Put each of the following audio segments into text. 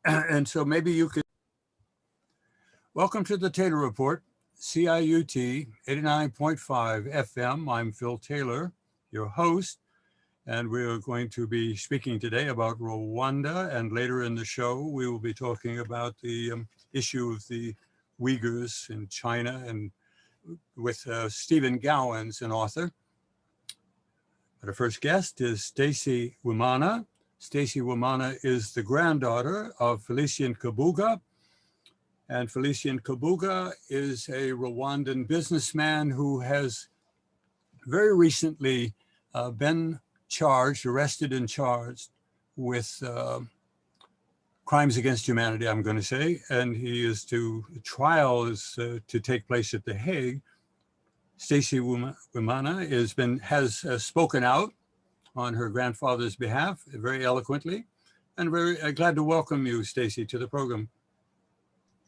And so maybe you could. Welcome to the Taylor Report, CIUT 89.5 FM. I'm Phil Taylor, your host, and we're going to be speaking today about Rwanda, and later in the show we will be talking about the issue of the Uyghurs in China, and with Stephen Gowans, an author. But our first guest is Stacey Wimana. Stacey Wimana is the granddaughter of Félicien Kabuga, and Félicien Kabuga is a Rwandan businessman who has very recently been arrested and charged with crimes against humanity, I'm going to say, and trial is to take place at The Hague. Stacey Wimana has spoken out on her grandfather's behalf very eloquently, and very glad to welcome you, Stacey, to the program.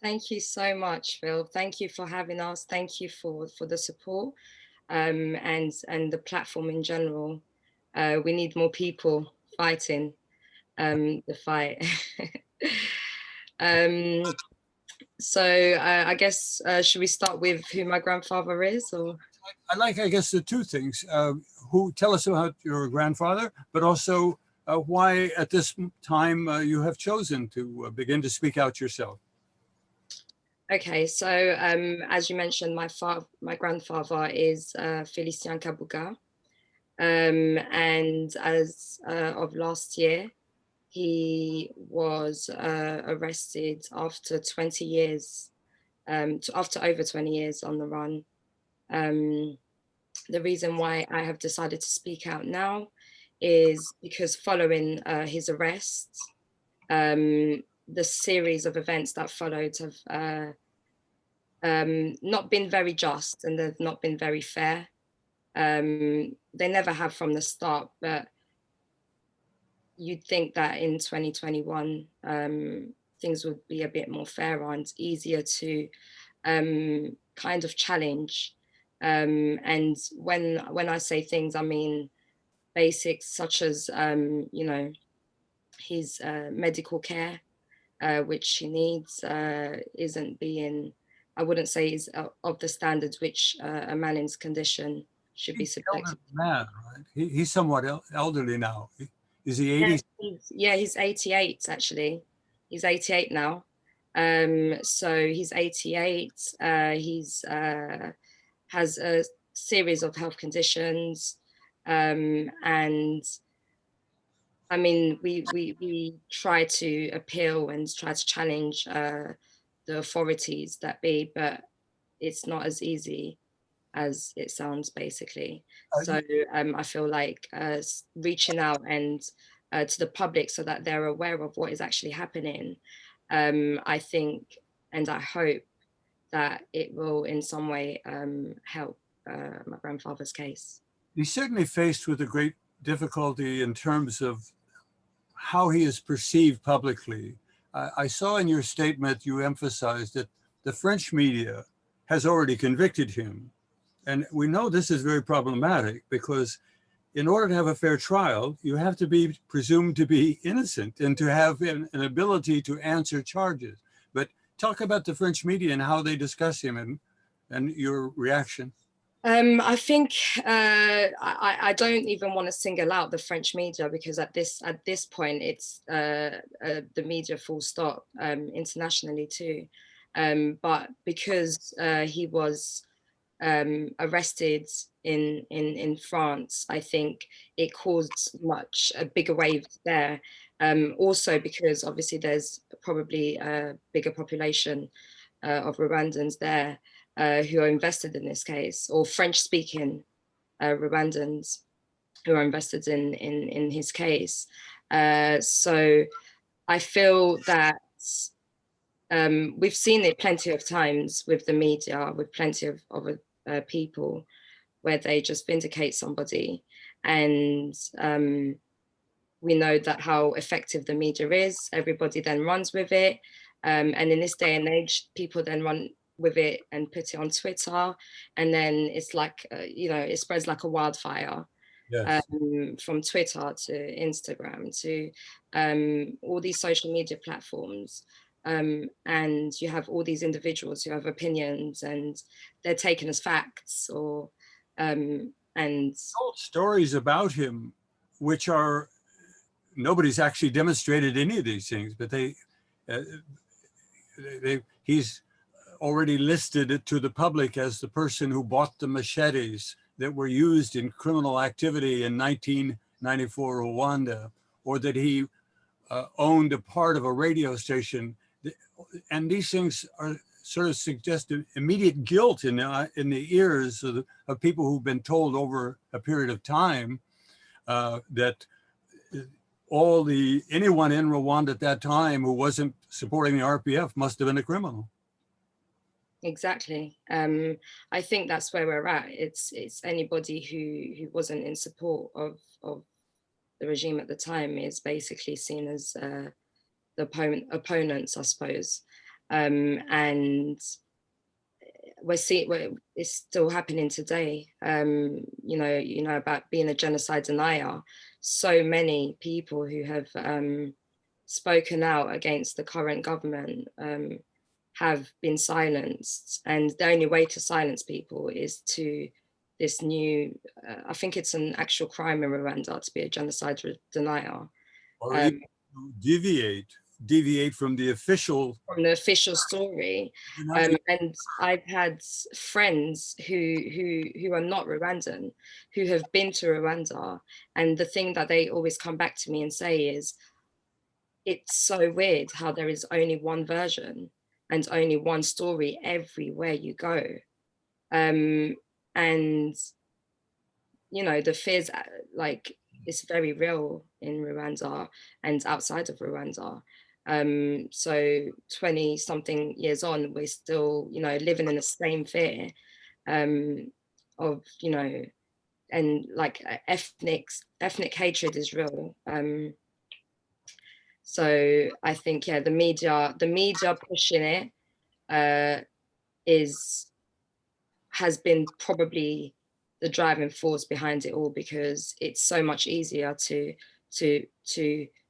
Thank you so much, Phil. Thank you for having us. Thank you for the support and the platform in general. We need more people fighting the fight. So I guess, should we start with who my grandfather is? Or I guess, the two things. Tell us about your grandfather, but also why at this time you have chosen to begin to speak out yourself. Okay, so as you mentioned, my grandfather is Félicien Kabuga, and as of last year, he was arrested after 20 years, after over 20 years on the run. The reason why I have decided to speak out now is because following his arrest, the series of events that followed have not been very just, and they've not been very fair. They never have from the start, but you'd think that in 2021, things would be a bit more fairer and easier to kind of challenge. And when I say things, I mean basics such as, his medical care, which he needs, isn't being, I wouldn't say is of the standards which a man in his condition should be subjected to. Man, right? He's somewhat elderly now. Is he 80? Yeah, he's 88 actually. He's 88 now. So he's 88. He's has a series of health conditions, and I mean, we try to appeal and try to challenge the authorities that be, but it's not as easy as it sounds, basically. So I feel like reaching out and to the public so that they're aware of what is actually happening, I think and I hope that it will in some way help my grandfather's case. He's certainly faced with a great difficulty in terms of how he is perceived publicly. I saw in your statement you emphasized that the French media has already convicted him. And we know this is very problematic because in order to have a fair trial, you have to be presumed to be innocent and to have an ability to answer charges. But talk about the French media and how they discuss him and your reaction. I think I don't even want to single out the French media, because at this point it's the media full stop, internationally too. But because he was arrested in France, I think it caused a bigger wave there. Also because obviously there's probably a bigger population of Rwandans there who are invested in this case, or French-speaking Rwandans who are invested in his case. So I feel that we've seen it plenty of times with the media, with plenty of people, where they just vindicate somebody, and we know that how effective the media is. Everybody then runs with it, and in this day and age, people then run with it and put it on Twitter, and then it's like it spreads like a wildfire. Yes. from Twitter to Instagram to all these social media platforms. And you have all these individuals who have opinions and they're taken as facts, or and Told stories about him, which are, nobody's actually demonstrated any of these things, but uh, he's already listed it to the public as the person who bought the machetes that were used in criminal activity in 1994 Rwanda, or that he owned a part of a radio station. And these things are sort of suggest immediate guilt in the ears of people who've been told over a period of time that anyone in Rwanda at that time who wasn't supporting the RPF must have been a criminal. Exactly. I think that's where we're at. It's anybody who wasn't in support of the regime at the time is basically seen as the opponents, I suppose. And it's still happening today. You know about being a genocide denier. So many people who have spoken out against the current government have been silenced, and the only way to silence people is to this new. I think it's an actual crime in Rwanda to be a genocide denier, Or even deviate from the official story. And I've had friends who are not Rwandan, who have been to Rwanda, and the thing that they always come back to me and say is, it's so weird how there is only one version and only one story everywhere you go. And you know, the fears, like, it's very real in Rwanda and outside of Rwanda. So 20 something years on, we're still, you know, living in the same fear of, you know, and like ethnic hatred is real. So I think, yeah, the media pushing it has been probably the driving force behind it all, because it's so much easier to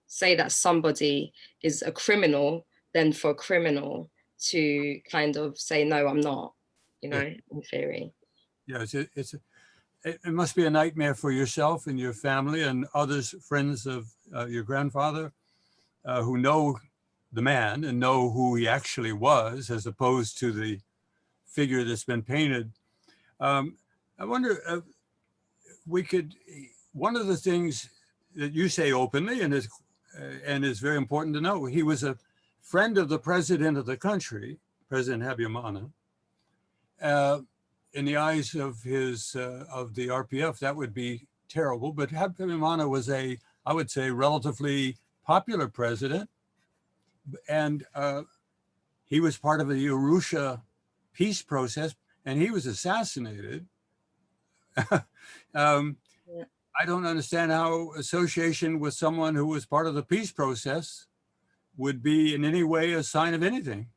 say that somebody is a criminal than for a criminal to kind of say, no, I'm not, you know, in theory. Yeah, it must be a nightmare for yourself and your family and others, friends of your grandfather, who know the man and know who he actually was, as opposed to the figure that's been painted. I wonder, one of the things that you say openly and is very important to know, he was a friend of the president of the country, President Habyarimana. In the eyes of the RPF, that would be terrible. But Habyarimana was I would say, relatively popular president, and he was part of the Arusha peace process, and he was assassinated. I don't understand how association with someone who was part of the peace process would be in any way a sign of anything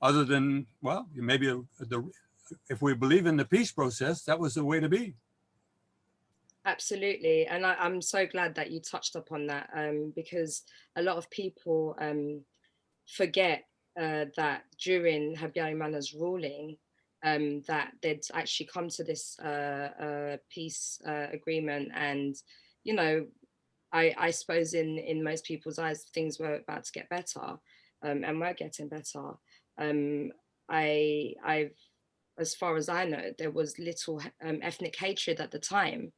other than, well, maybe if we believe in the peace process, that was the way to be. Absolutely. And I'm so glad that you touched upon that, because a lot of people forget that during Habyarimana's ruling, that they'd actually come to this peace agreement. And, you know, I suppose in most people's eyes, things were about to get better, and we're getting better. As far as I know, there was little ethnic hatred at the time.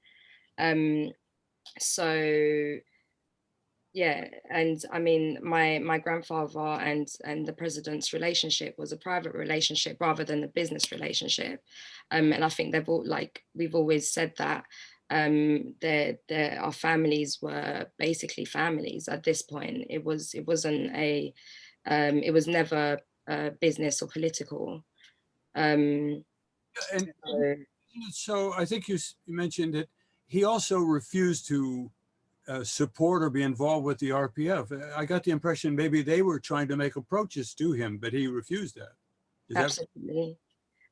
So yeah, and I mean, my grandfather and the president's relationship was a private relationship rather than a business relationship, and I think we've always said that our families were basically families at this point. It wasn't it was never business or political. So I think you mentioned that he also refused to support or be involved with the RPF. I got the impression maybe they were trying to make approaches to him, but he refused that. Absolutely.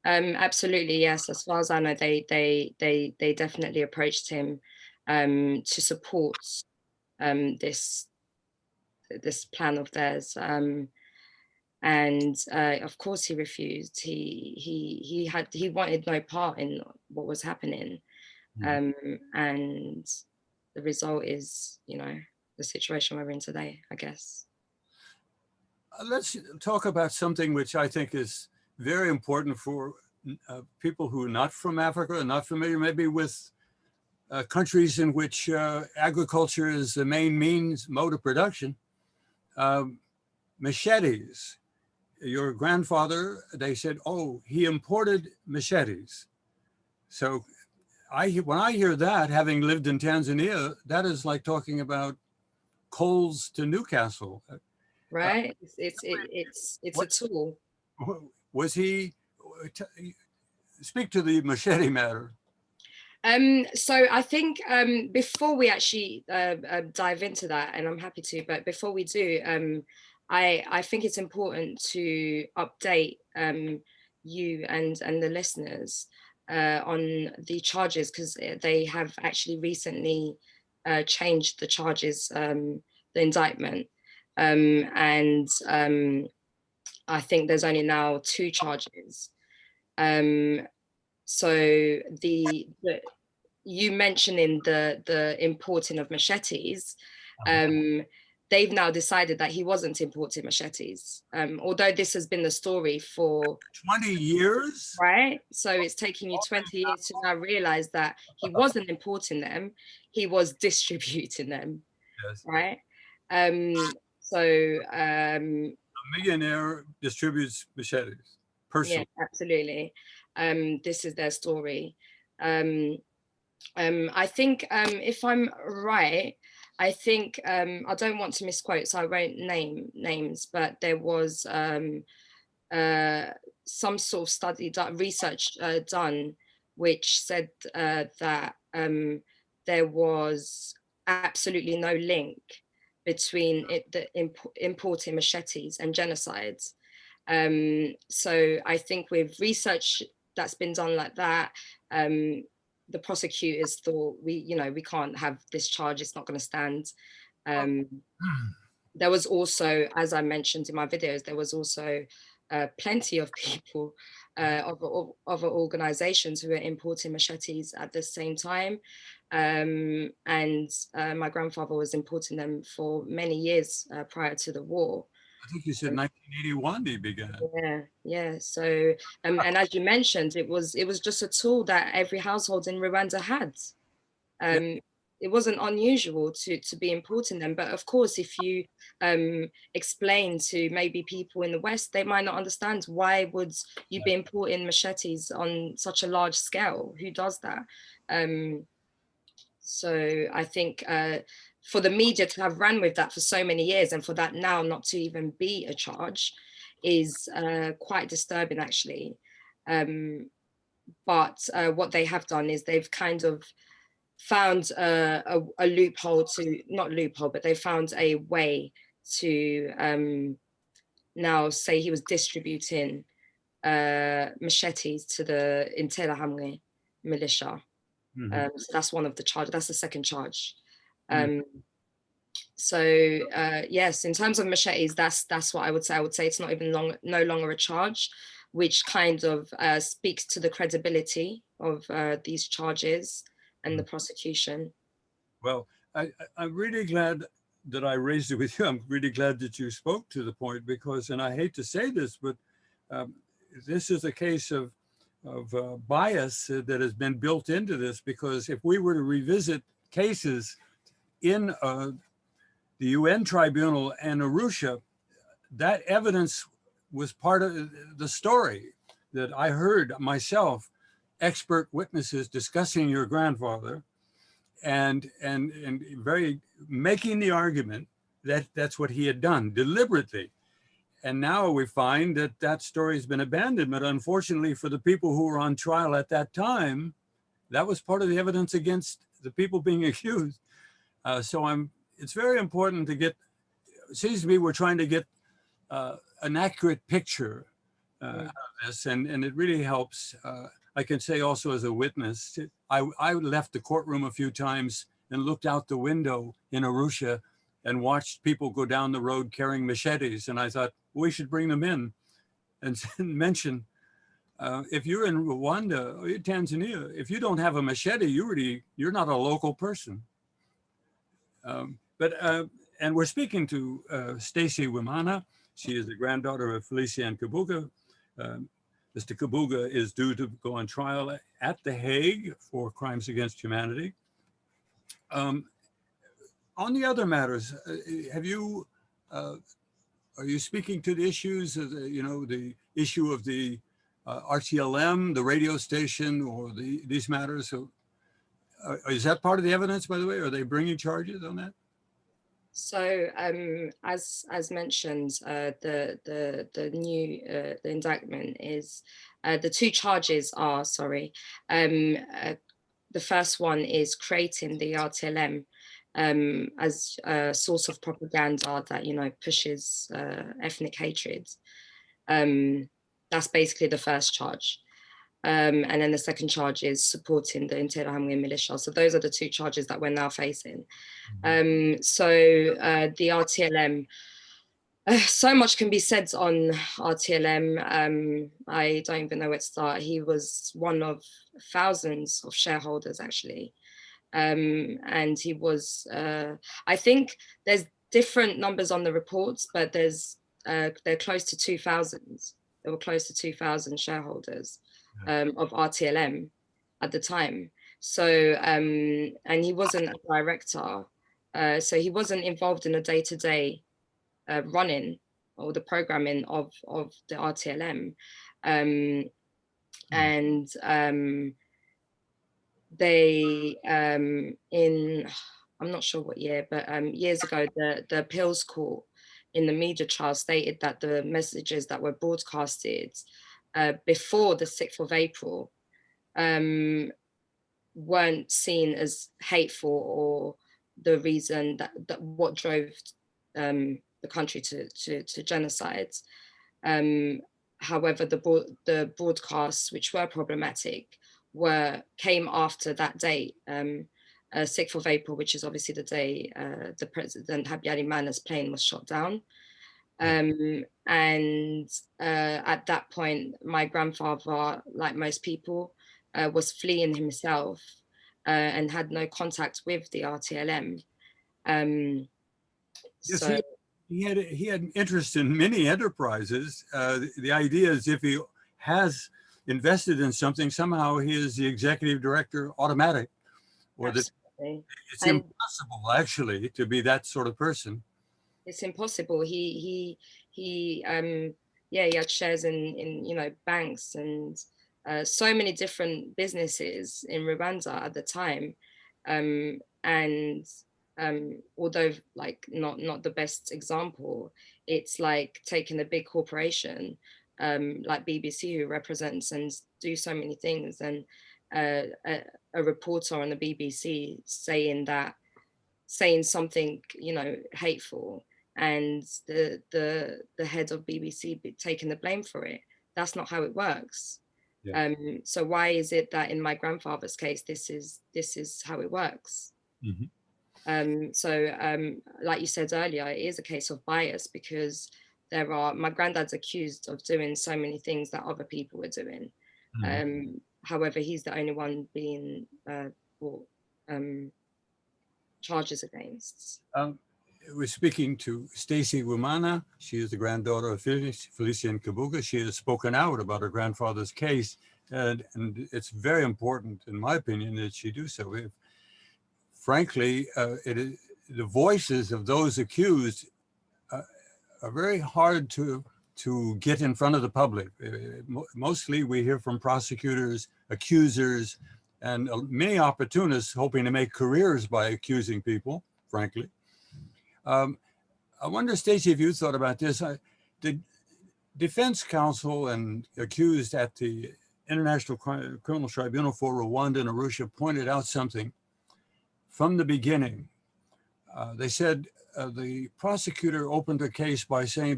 Absolutely, yes. As far as I know, they definitely approached him. to support this plan of theirs. And of course he refused. He wanted no part in what was happening. And the result is, you know, the situation we're in today, I guess. Let's talk about something which I think is very important for people who are not from Africa, not familiar maybe with countries in which agriculture is the main mode of production. Machetes. Your grandfather, they said, oh, he imported machetes. So when I hear that, having lived in Tanzania, that is like talking about coals to Newcastle. Right? It's a tool. Was he, speak to the machete matter. So I think before we actually dive into that, and I'm happy to, but before we do, I think it's important to update you and the listeners on the charges, because they have actually recently changed the charges, the indictment, and I think there's only now 2 charges. So you mentioning the importing of machetes, they've now decided that he wasn't importing machetes, although this has been the story for 20 years. Right? So it's taking you 20 years to now realize that he wasn't importing them, he was distributing them. Yes. Right? A millionaire distributes machetes personally. Yeah, absolutely. This is their story. I think if I'm right, I think I don't want to misquote, so I won't name names, but there was some sort of study, research done, which said that there was absolutely no link between importing machetes and genocides. So I think with research that's been done like that, the prosecutors thought we can't have this charge, it's not going to stand. There was also, as I mentioned in my videos, there was also plenty of people, other organizations who were importing machetes at the same time. And my grandfather was importing them for many years prior to the war. I think you said 1981 he began. Yeah. So, and as you mentioned, it was just a tool that every household in Rwanda had. It wasn't unusual to be importing them, but of course, if you explain to maybe people in the West, they might not understand why would you be importing machetes on such a large scale. Who does that? So I think for the media to have run with that for so many years, and for that now not to even be a charge, is quite disturbing, actually. But what they have done is they've kind of found a loophole to, not loophole, but they found a way to now say he was distributing machetes to the Interahamwe militia. So that's one of the charges. That's the second charge. So yes, in terms of machetes, that's what I would say. I would say it's not even no longer a charge, which kind of speaks to the credibility of these charges and the prosecution. Well, I'm really glad that I raised it with you. I'm really glad that you spoke to the point, because, and I hate to say this, but this is a case of bias that has been built into this, because if we were to revisit cases in the UN tribunal and Arusha, that evidence was part of the story that I heard myself, expert witnesses discussing your grandfather and very making the argument that that's what he had done deliberately. And now we find that that story has been abandoned. But unfortunately for the people who were on trial at that time, that was part of the evidence against the people being accused. So it's very important to get, it seems to me we're trying to get an accurate picture of this, and it really helps. I can say also as a witness, I left the courtroom a few times and looked out the window in Arusha and watched people go down the road carrying machetes. And I thought, we should bring them in and mention, if you're in Rwanda or Tanzania, if you don't have a machete, you're not a local person. And we're speaking to Stacey Wimana. She is the granddaughter of Félicien Kabuga. Mr. Kabuga is due to go on trial at The Hague for crimes against humanity. On the other matters, are you speaking to the issues of the issue of the RTLM, the radio station, or these matters? So, is that part of the evidence, by the way? Are they bringing charges on that? So, as mentioned, the indictment is the two charges are the first one is creating the RTLM as a source of propaganda that pushes ethnic hatred. That's basically the first charge. And then the second charge is supporting the Interahamwe militia. So those are the two charges that we're now facing. The RTLM, so much can be said on RTLM. I don't even know where to start. He was one of thousands of shareholders, actually. And he was, I think there's different numbers on the reports, but they're close to 2,000. There were close to 2,000 shareholders of RTLM at the time. So, and he wasn't a director. So he wasn't involved in the day-to-day running or the programming of the RTLM. They, I'm not sure what year, but years ago, the appeals court in the media trial stated that the messages that were broadcasted before the 6th of April weren't seen as hateful or the reason that what drove the country to genocide. However, the broadcasts which were problematic came after that date, 6th of April, which is obviously the day the President Habyarimana's plane was shot down. And at that point, my grandfather, like most people, was fleeing himself and had no contact with the RTLM. Yes, he had interest in many enterprises. The idea is if he has invested in something, somehow he is the executive director automatic, or that it's impossible actually to be that sort of person. It's impossible. He had shares in banks and so many different businesses in Rwanda at the time, although like not the best example, it's like taking a big corporation like BBC, who represents and do so many things, and a reporter on the BBC saying something hateful, and the head of BBC taking the blame for it. That's not how it works. Yeah. So why is it that in my grandfather's case this is how it works? Mm-hmm. Like you said earlier, it is a case of bias, because my granddad's accused of doing so many things that other people were doing. Mm-hmm. However, he's the only one being brought charges against. We're speaking to Stacey Wimana. She is the granddaughter of Félicien Kabuga. She has spoken out about her grandfather's case, and it's very important, in my opinion, that she do so. Frankly, the voices of those accused are very hard to get in front of the public. Mostly we hear from prosecutors, accusers, and many opportunists hoping to make careers by accusing people, frankly. I wonder, Stacey, if you thought about this. The defense counsel and accused at the International Criminal Tribunal for Rwanda and Arusha pointed out something from the beginning. They said the prosecutor opened the case by saying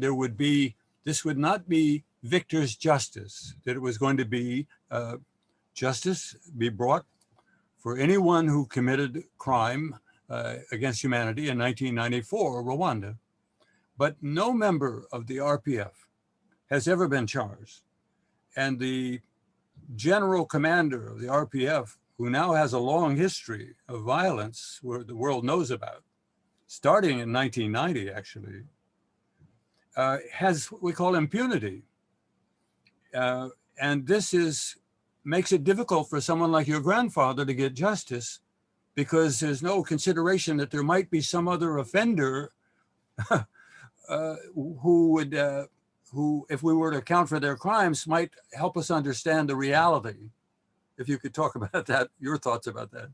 this would not be victor's justice, that it was going to be justice be brought for anyone who committed crime against humanity in 1994, Rwanda. But no member of the RPF has ever been charged. And the general commander of the RPF, who now has a long history of violence where the world knows about, starting in 1990, actually, has what we call impunity. And this makes it difficult for someone like your grandfather to get justice, because there's no consideration that there might be some other offender who, if we were to account for their crimes, might help us understand the reality. If you could talk about that, your thoughts about that.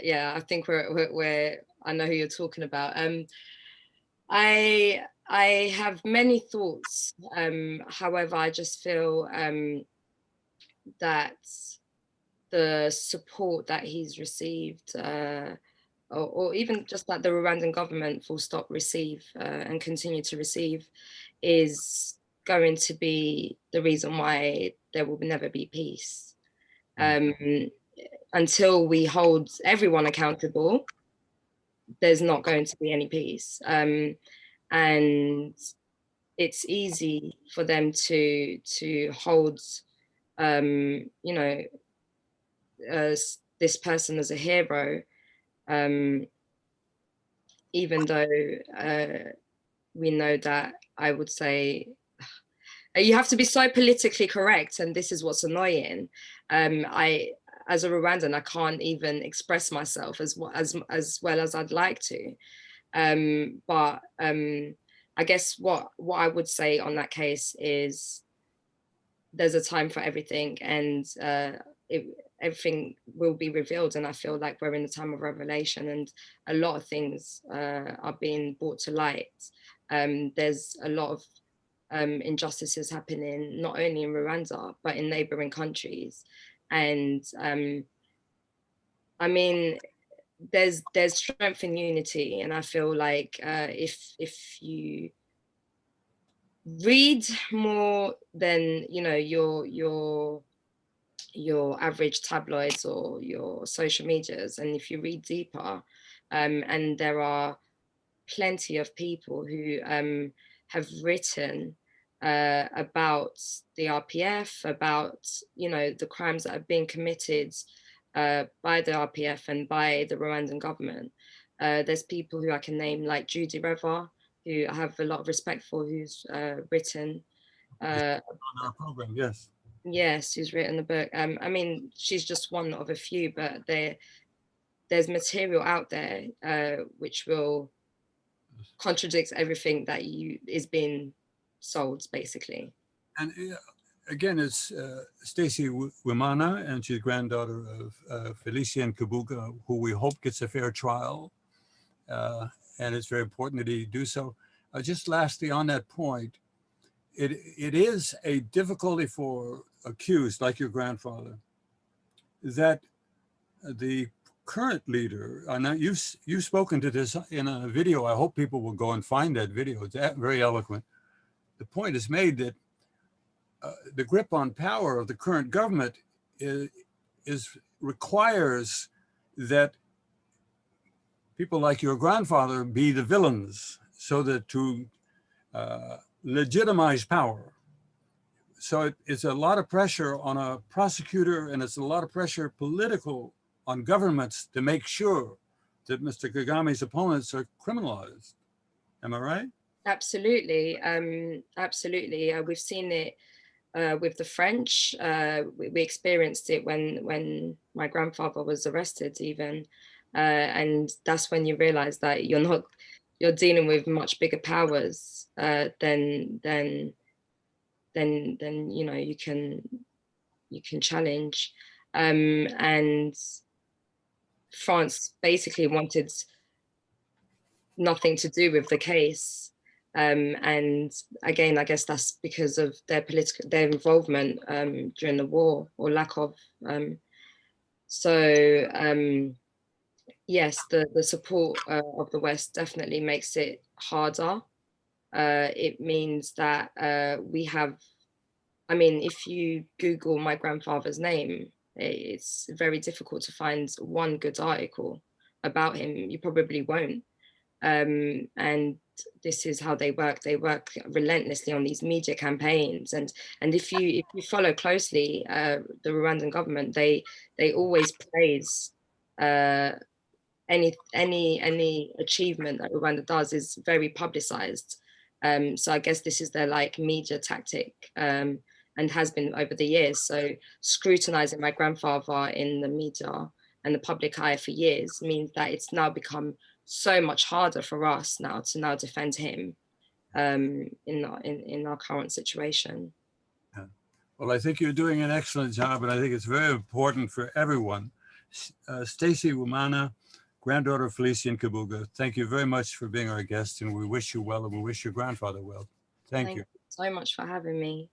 Yeah, I think we're I know who you're talking about. I have many thoughts. However, I just feel that the support that he's received, or even just that the Rwandan government full stop receive and continue to receive, is going to be the reason why there will never be peace. Until we hold everyone accountable, there's not going to be any peace. And it's easy for them to hold, this person as a hero, even though we know that, I would say, you have to be so politically correct, and this is what's annoying. As a Rwandan, I can't even express myself as well as I'd like to. But I guess what I would say on that case is there's a time for everything, and everything will be revealed. And I feel like we're in the time of revelation, and a lot of things are being brought to light. There's a lot of injustices happening, not only in Rwanda, but in neighboring countries. And I mean, there's strength in unity. And I feel like if you read more than, your average tabloids or your social medias, and if you read deeper, and there are plenty of people who have written about the RPF, about the crimes that have been committed by the RPF and by the Rwandan government. There's people who I can name, like Judy Reva, who I have a lot of respect for, who's written on our program, yes. Yes, who's written the book. I mean, she's just one of a few, but there's material out there which will contradict everything that is being sold, basically. And again, it's Stacey Wimana, and she's granddaughter of Félicien Kabuga, who we hope gets a fair trial. And it's very important that he do so. Just lastly, on that point, it is a difficulty for accused, like your grandfather, that the current leader, and you've spoken to this in a video. I hope people will go and find that video. It's very eloquent. The point is made that the grip on power of the current government requires that people like your grandfather be the villains, so that to legitimize power. So it's a lot of pressure on a prosecutor, and it's a lot of pressure political on governments to make sure that Mr. Kagame's opponents are criminalized. Am I right? Absolutely. Absolutely. We've seen it with the French. We experienced it when my grandfather was arrested, even. And that's when you realize that you're dealing with much bigger powers than you can challenge. And France basically wanted nothing to do with the case. And again, I guess that's because of their involvement during the war, or lack of. Yes, the support of the West definitely makes it harder. It means that we have, I mean, if you Google my grandfather's name, it's very difficult to find one good article about him. You probably won't. And this is how they work. They work relentlessly on these media campaigns. And if you follow closely the Rwandan government, they always praise any achievement that Rwanda does is very publicized. So I guess this is their like media tactic, and has been over the years. So scrutinizing my grandfather in the media and the public eye for years means that it's now become so much harder for us now to now defend him in our current situation. Yeah. Well, I think you're doing an excellent job, and I think it's very important for everyone. Stacey Wumana, granddaughter of Félicien Kabuga, thank you very much for being our guest, and we wish you well, and we wish your grandfather well. Thank you so much for having me.